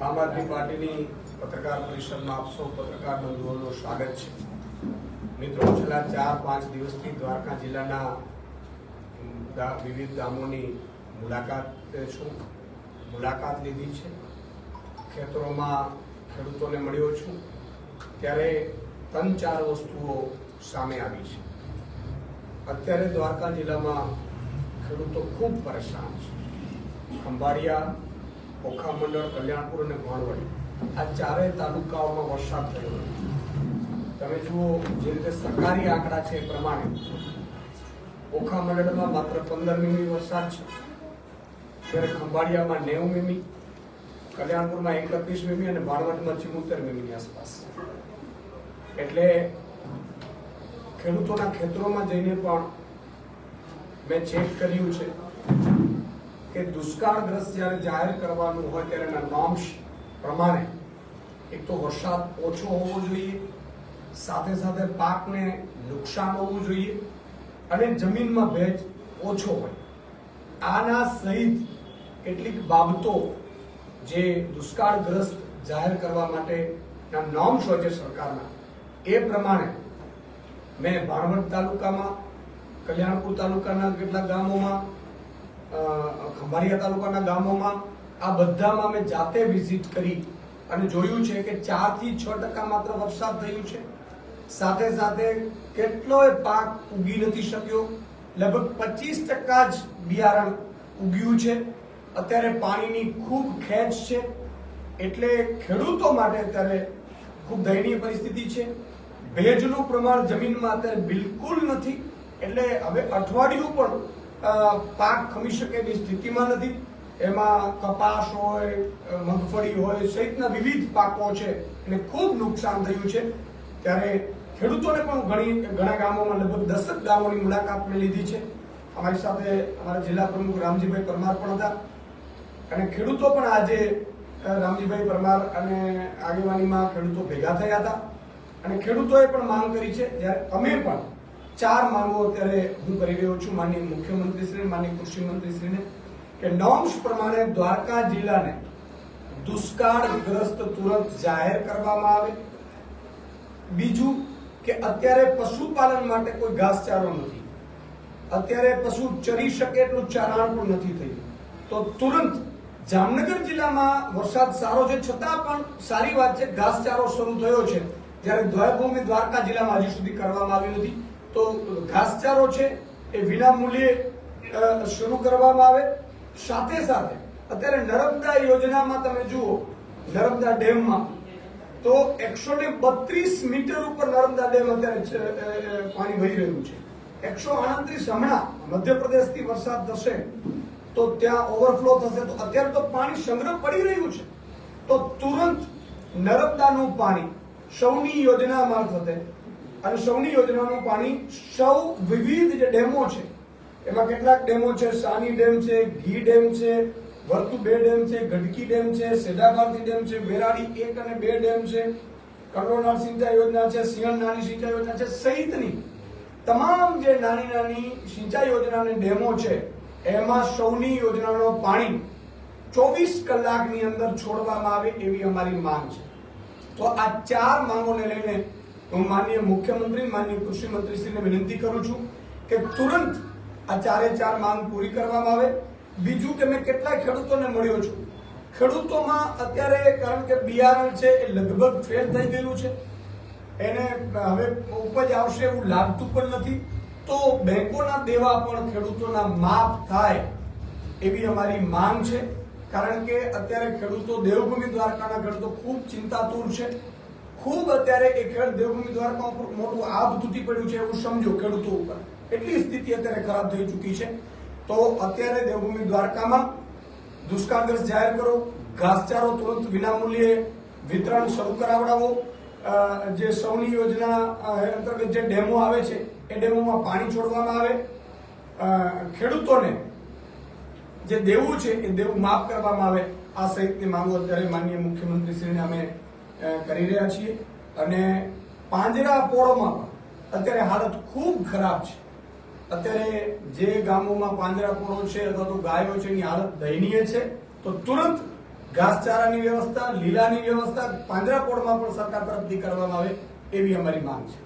આમ આદમી પાર્ટીની પત્રકાર પરિષદમાં આપ સૌ પત્રકાર બંધુઓનું સ્વાગત છે. મિત્રો, છેલ્લા 4-5 દિવસથી દ્વારકા જિલ્લાના વિવિધ ગામોની મુલાકાત લીધી છે. ખેતરોમાં ખેડૂતોને મળ્યો છું ત્યારે 3-4 વસ્તુઓ સામે આવી છે. અત્યારે દ્વારકા જિલ્લામાં ખેડૂતો ખૂબ પરેશાન છે. ખંભાળિયા, ઓખા મંડળ, કલ્યાણપુર અને ભાણવડ આ ચારેય તાલુકાઓમાં વરસાદ થયો નથી. તમે જુઓ, જે રીતે સરકારી આંકડા છે એ પ્રમાણે ઓખા મંડળમાં માત્ર 15 મીમી વરસાદ છે, ત્યારે ખંભાળિયામાં 90 મીમી, કલ્યાણપુરમાં 31 મીમી અને ભાણવડમાં 74 મીમીની આસપાસ. એટલે ખેડૂતોના ખેતરોમાં જઈને પણ મેં ચેક કર્યું છે કે દુષ્કાળગ્રસ્ત જ્યારે જાહેર કરવાનું હોય ત્યારે એના નોર્મ્સ પ્રમાણે એક તો વરસાદ ઓછો હોવો જોઈએ, સાથે સાથે પાકને નુકસાન હોવું જોઈએ અને જમીનમાં ભેજ ઓછો હોય. આના સહિત કેટલીક બાબતો જે દુષ્કાળગ્રસ્ત જાહેર કરવા માટેના નોર્મ્સ હોય છે સરકારના, એ પ્રમાણે મેં ભાણવડ તાલુકામાં, કલ્યાણપુર તાલુકાના કેટલાક ગામોમાં, ખંભાળિયા તાલુકાના ગામોમાં, આ બધામાં મેં જાતે વિઝિટ કરી અને જોયું છે કે 4 થી 6% માત્ર વરસાદ થયું છે. સાથે સાથે કેટલોય પાક ઉગી નથી શક્યો. લગભગ 25% જ બિયારણ ઉગ્યું છે. અત્યારે પાણીની ખૂબ ખેંચ છે, એટલે ખેડૂતો માટે અત્યારે ખૂબ દયનીય પરિસ્થિતિ છે. ભેજનું પ્રમાણ જમીનમાં અત્યારે બિલકુલ નથી, એટલે હવે અઠવાડિયું પણ પાક ખમી શકે એવી સ્થિતિમાં નથી. એમાં કપાસ હોય, મગફળી હોય સહિતના વિવિધ પાકો છે એને ખૂબ નુકસાન થયું છે. ત્યારે ખેડૂતોને પણ ઘણા ગામોમાં, લગભગ 10 ગામોની મુલાકાત મેં લીધી છે. અમારી સાથે અમારા જિલ્લા પ્રમુખ રામજીભાઈ પરમાર પણ હતા અને ખેડૂતો પણ આજે રામજીભાઈ પરમાર અને આગેવાનીમાં ખેડૂતો ભેગા થયા હતા અને ખેડૂતોએ પણ માંગ કરી છે. જ્યારે અમે પણ 4 માંગો અત્યારે હું કરી રહ્યો છું માનનીય મુખ્યમંત્રીશ્રી, માનનીય કૃષિ મંત્રીશ્રીને, કે નોર્મ્સ પ્રમાણે દ્વારકા જિલ્લાને દુષ્કાળગ્રસ્ત તુરંત જાહેર કરવામાં આવે. બીજું કે અત્યારે પશુપાલન માટે કોઈ ઘાસચારો નથી, અત્યારે પશુ ચરી શકે એટલું ચારણ પણ નથી થયું, તો તુરંત જામનગર જિલ્લામાં વરસાદ સારો છે છતાં પણ સારી વાત છે, ઘાસચારો શરૂ થયો છે, જ્યારે દ્વયભૂમિ દ્વારકા જિલ્લામાં હજી સુધી કરવામાં આવ્યું નથી. તો ઘાસચારો છે એ વિના મૂલ્યે શરૂ કરવામાં આવે. સાથે સાથે અત્યારે નર્મદા યોજનામાં તમે જુઓ, નર્મદા ડેમમાં તો 132 મીટર ઉપર નર્મદા ડેમ અત્યારે પાણી વહી રહ્યું છે. 138 હમણાં મધ્યપ્રદેશથી વરસાદ થશે તો ત્યાં ઓવરફ્લો થશે, તો અત્યારે તો પાણી સંગ્રહ પડી રહ્યું છે. તો તુરંત નર્મદાનું પાણી સૌની યોજના મારફતે, અને સૌની યોજનાનું પાણી સૌ વિવિધ જે ડેમો છે એમાં કેટલાક ડેમો છે, સાની ડેમ છે, ઘી ડેમ છે, વર્તુ 2 ડેમ છે, ગઢકી ડેમ છે, સેડાભારતી ડેમ છે, વેરાડી 1 અને 2 ડેમ છે, કરોડનાળ સિંચાઈ યોજના છે, સિંહણ નાની સિંચાઈ યોજના છે સહિતની તમામ જે નાની સિંચાઈ યોજનાની ડેમો છે એમાં સૌની યોજનાનું પાણી 24 કલાકની અંદર છોડવામાં આવે એવી અમારી માંગ છે. તો આ 4 માંગોને લઈને હું માનનીય મુખ્યમંત્રી, માનનીય કૃષિ મંત્રીશ્રીને વિનંતી કરું છું કે તુરંત આ 4 માંગ પૂરી કરવામાં આવે. બીજું કે મેં કેટલાય ખેડૂતોને મળ્યો છું. ખેડૂતોમાં અત્યારે, કારણ કે બિયારણ છે એ લગભગ ફેલ થઈ ગયું છે, એને હવે ઉપજ આવશે એવું લાગતું પણ નથી, તો બેંકોના દેવા પણ ખેડૂતોના માફ થાય એવી અમારી માંગ છે. કારણ કે અત્યારે ખેડૂતો, દેવભૂમિ દ્વારકાના ખેડૂતો ખૂબ ચિંતાતુર છે. ખૂબ અત્યારે એ દેવભૂમિ દ્વારકા ઉપર મોટું આભ તૂટી પડ્યું છે એવું સમજો ખેડૂતો ઉપર, એટલી સ્થિતિ અત્યારે ખરાબ થઈ ચૂકી છે. તો અત્યારે દેવભૂમિ દ્વારકામાં દુષ્કાળગ્રસ્ત જાહેર કરો, ઘાસચારો તુરંત વિનામૂલ્યે વિતરણ શરૂ કરાવડાવો. જે સૌની યોજના અંતર્ગત જે ડેમો આવે છે એ ડેમોમાં પાણી છોડવામાં આવે. ખેડૂતોને જે દેવું છે એ દેવું માફ કરવામાં આવે. આ સહિતની માંગો અત્યારે માનનીય મુખ્યમંત્રીશ્રીને અમે કરી રહ્યા છીએ. અને પાંજરાપોળમાં અત્યારે હાલત ખૂબ ખરાબ છે. અત્યારે જે ગામોમાં પાંજરાપોળો છે અથવા તો ગાયો છે એની હાલત દયનીય છે. તો તુરંત ઘાસચારાની વ્યવસ્થા, લીલાની વ્યવસ્થા પાંજરાપોળમાં પણ સરકાર તરફથી કરવામાં આવે એવી અમારી માંગ છે.